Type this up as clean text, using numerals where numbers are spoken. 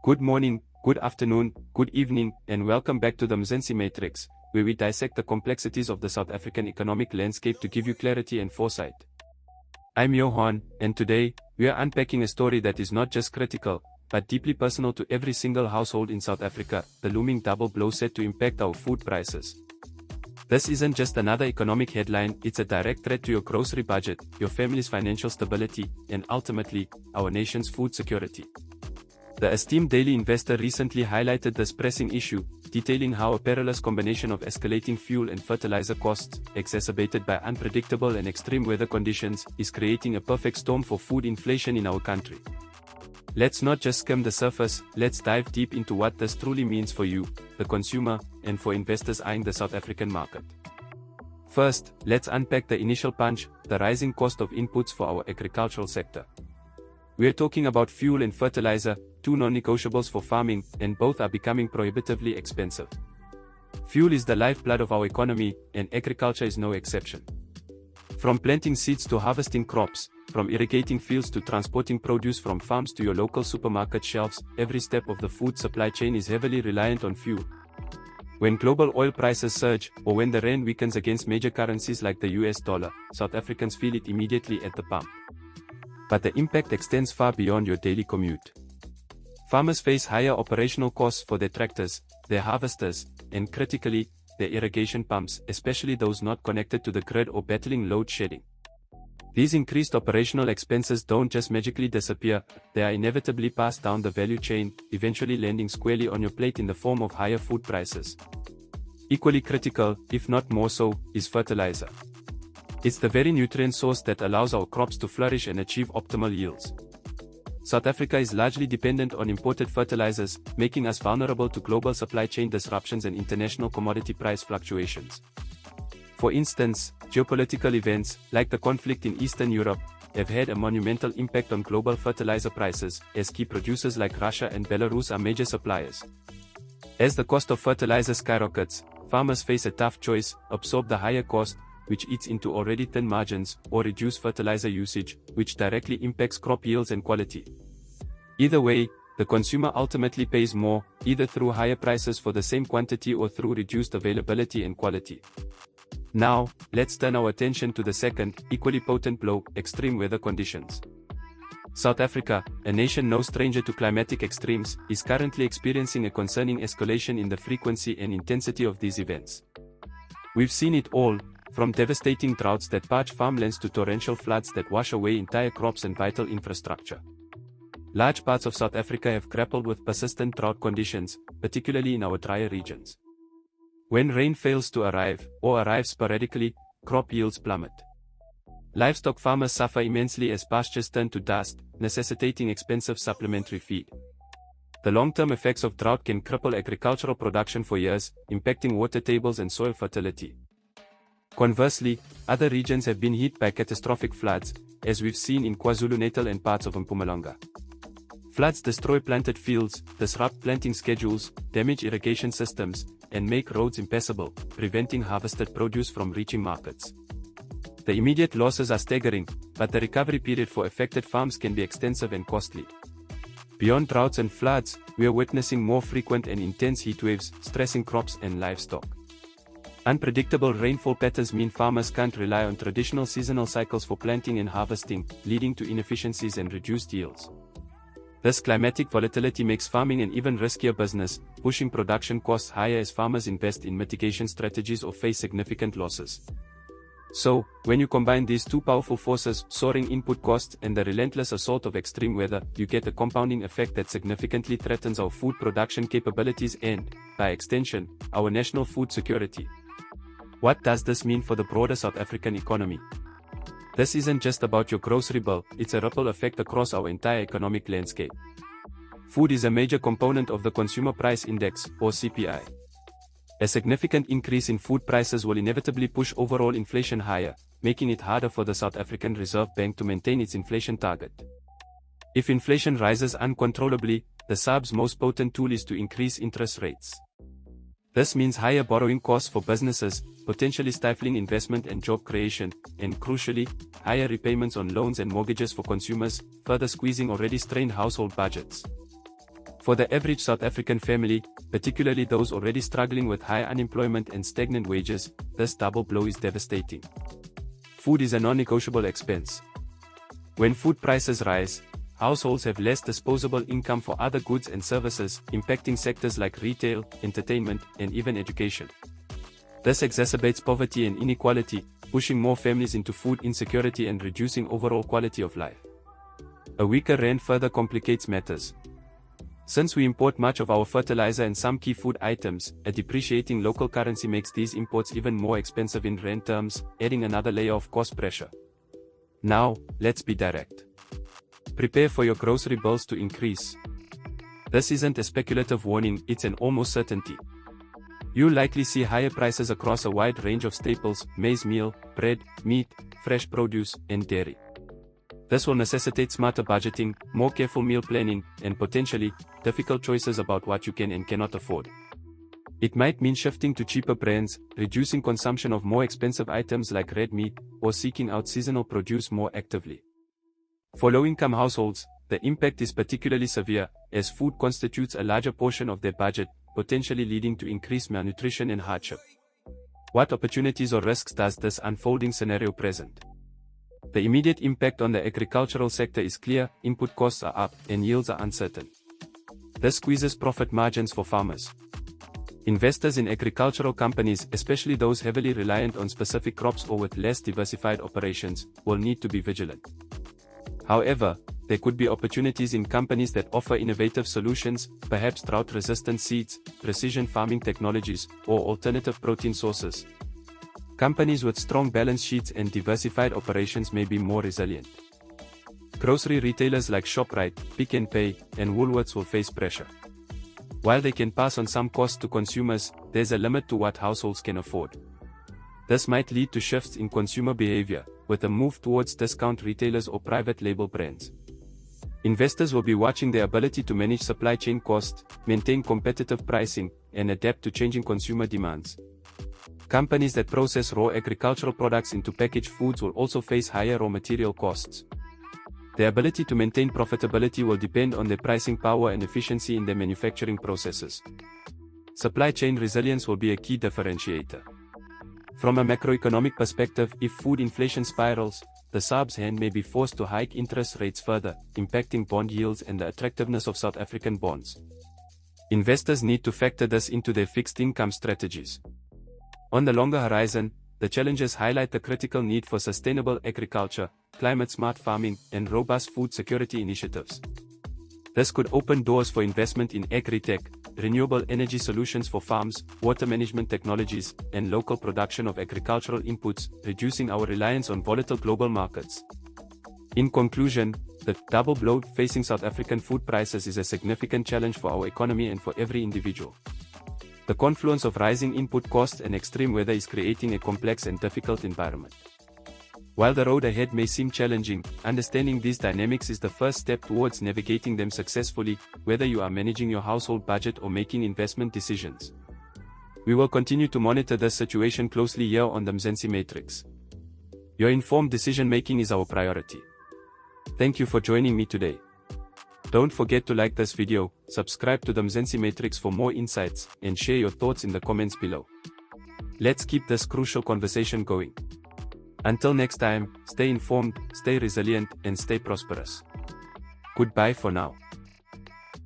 Good morning, good afternoon, good evening, and welcome back to the Mzansi Matrix, where we dissect the complexities of the South African economic landscape to give you clarity and foresight. I'm Johan, and today, we are unpacking a story that is not just critical, but deeply personal to every single household in South Africa, the looming double blow set to impact our food prices. This isn't just another economic headline, it's a direct threat to your grocery budget, your family's financial stability, and ultimately, our nation's food security. The esteemed Daily Investor recently highlighted this pressing issue, detailing how a perilous combination of escalating fuel and fertilizer costs, exacerbated by unpredictable and extreme weather conditions, is creating a perfect storm for food inflation in our country. Let's not just skim the surface, let's dive deep into what this truly means for you, the consumer, and for investors eyeing the South African market. First, let's unpack the initial punch, the rising cost of inputs for our agricultural sector. We're talking about fuel and fertilizer, two non-negotiables for farming, and both are becoming prohibitively expensive. Fuel is the lifeblood of our economy, and agriculture is no exception. From planting seeds to harvesting crops, from irrigating fields to transporting produce from farms to your local supermarket shelves, every step of the food supply chain is heavily reliant on fuel. When global oil prices surge, or when the rand weakens against major currencies like the US dollar, South Africans feel it immediately at the pump. But the impact extends far beyond your daily commute. Farmers face higher operational costs for their tractors, their harvesters, and critically, their irrigation pumps, especially those not connected to the grid or battling load shedding. These increased operational expenses don't just magically disappear, they are inevitably passed down the value chain, eventually landing squarely on your plate in the form of higher food prices. Equally critical, if not more so, is fertilizer. It's the very nutrient source that allows our crops to flourish and achieve optimal yields. South Africa is largely dependent on imported fertilizers, making us vulnerable to global supply chain disruptions and international commodity price fluctuations. For instance, geopolitical events, like the conflict in Eastern Europe, have had a monumental impact on global fertilizer prices, as key producers like Russia and Belarus are major suppliers. As the cost of fertilizer skyrockets, farmers face a tough choice: absorb the higher cost, which eats into already thin margins, or reduce fertilizer usage, which directly impacts crop yields and quality. Either way, the consumer ultimately pays more, either through higher prices for the same quantity or through reduced availability and quality. Now, let's turn our attention to the second, equally potent blow: extreme weather conditions. South Africa, a nation no stranger to climatic extremes, is currently experiencing a concerning escalation in the frequency and intensity of these events. We've seen it all, from devastating droughts that parch farmlands to torrential floods that wash away entire crops and vital infrastructure. Large parts of South Africa have grappled with persistent drought conditions, particularly in our drier regions. When rain fails to arrive, or arrives sporadically, crop yields plummet. Livestock farmers suffer immensely as pastures turn to dust, necessitating expensive supplementary feed. The long-term effects of drought can cripple agricultural production for years, impacting water tables and soil fertility. Conversely, other regions have been hit by catastrophic floods, as we've seen in KwaZulu-Natal and parts of Mpumalanga. Floods destroy planted fields, disrupt planting schedules, damage irrigation systems, and make roads impassable, preventing harvested produce from reaching markets. The immediate losses are staggering, but the recovery period for affected farms can be extensive and costly. Beyond droughts and floods, we are witnessing more frequent and intense heatwaves, stressing crops and livestock. Unpredictable rainfall patterns mean farmers can't rely on traditional seasonal cycles for planting and harvesting, leading to inefficiencies and reduced yields. This climatic volatility makes farming an even riskier business, pushing production costs higher as farmers invest in mitigation strategies or face significant losses. So, when you combine these two powerful forces, soaring input costs and the relentless assault of extreme weather, you get a compounding effect that significantly threatens our food production capabilities and, by extension, our national food security. What does this mean for the broader South African economy? This isn't just about your grocery bill, it's a ripple effect across our entire economic landscape. Food is a major component of the Consumer Price Index, or CPI. A significant increase in food prices will inevitably push overall inflation higher, making it harder for the South African Reserve Bank to maintain its inflation target. If inflation rises uncontrollably, the SARB's most potent tool is to increase interest rates. This means higher borrowing costs for businesses, potentially stifling investment and job creation, and crucially, higher repayments on loans and mortgages for consumers, further squeezing already strained household budgets. For the average South African family, particularly those already struggling with high unemployment and stagnant wages, this double blow is devastating. Food is a non-negotiable expense. When food prices rise, households have less disposable income for other goods and services, impacting sectors like retail, entertainment, and even education. This exacerbates poverty and inequality, pushing more families into food insecurity and reducing overall quality of life. A weaker rand further complicates matters. Since we import much of our fertilizer and some key food items, a depreciating local currency makes these imports even more expensive in rand terms, adding another layer of cost pressure. Now, let's be direct. Prepare for your grocery bills to increase. This isn't a speculative warning, it's an almost certainty. You'll likely see higher prices across a wide range of staples, maize meal, bread, meat, fresh produce, and dairy. This will necessitate smarter budgeting, more careful meal planning, and potentially, difficult choices about what you can and cannot afford. It might mean shifting to cheaper brands, reducing consumption of more expensive items like red meat, or seeking out seasonal produce more actively. For low-income households, the impact is particularly severe, as food constitutes a larger portion of their budget, potentially leading to increased malnutrition and hardship. What opportunities or risks does this unfolding scenario present? The immediate impact on the agricultural sector is clear: input costs are up, and yields are uncertain. This squeezes profit margins for farmers. Investors in agricultural companies, especially those heavily reliant on specific crops or with less diversified operations, will need to be vigilant. However, there could be opportunities in companies that offer innovative solutions, perhaps drought-resistant seeds, precision farming technologies, or alternative protein sources. Companies with strong balance sheets and diversified operations may be more resilient. Grocery retailers like ShopRite, Pick n Pay, and Woolworths will face pressure. While they can pass on some costs to consumers, there's a limit to what households can afford. This might lead to shifts in consumer behavior, with a move towards discount retailers or private label brands. Investors will be watching their ability to manage supply chain costs, maintain competitive pricing, and adapt to changing consumer demands. Companies that process raw agricultural products into packaged foods will also face higher raw material costs. Their ability to maintain profitability will depend on their pricing power and efficiency in their manufacturing processes. Supply chain resilience will be a key differentiator. From a macroeconomic perspective, if food inflation spirals, the SARB's hand may be forced to hike interest rates further, impacting bond yields and the attractiveness of South African bonds. Investors need to factor this into their fixed income strategies. On the longer horizon, the challenges highlight the critical need for sustainable agriculture, climate-smart farming, and robust food security initiatives. This could open doors for investment in Agri-tech, renewable energy solutions for farms, water management technologies, and local production of agricultural inputs, reducing our reliance on volatile global markets. In conclusion, the double blow facing South African food prices is a significant challenge for our economy and for every individual. The confluence of rising input costs and extreme weather is creating a complex and difficult environment. While the road ahead may seem challenging, understanding these dynamics is the first step towards navigating them successfully, whether you are managing your household budget or making investment decisions. We will continue to monitor this situation closely here on the Mzansi Matrix. Your informed decision-making is our priority. Thank you for joining me today. Don't forget to like this video, subscribe to the Mzansi Matrix for more insights, and share your thoughts in the comments below. Let's keep this crucial conversation going. Until next time, stay informed, stay resilient, and stay prosperous. Goodbye for now.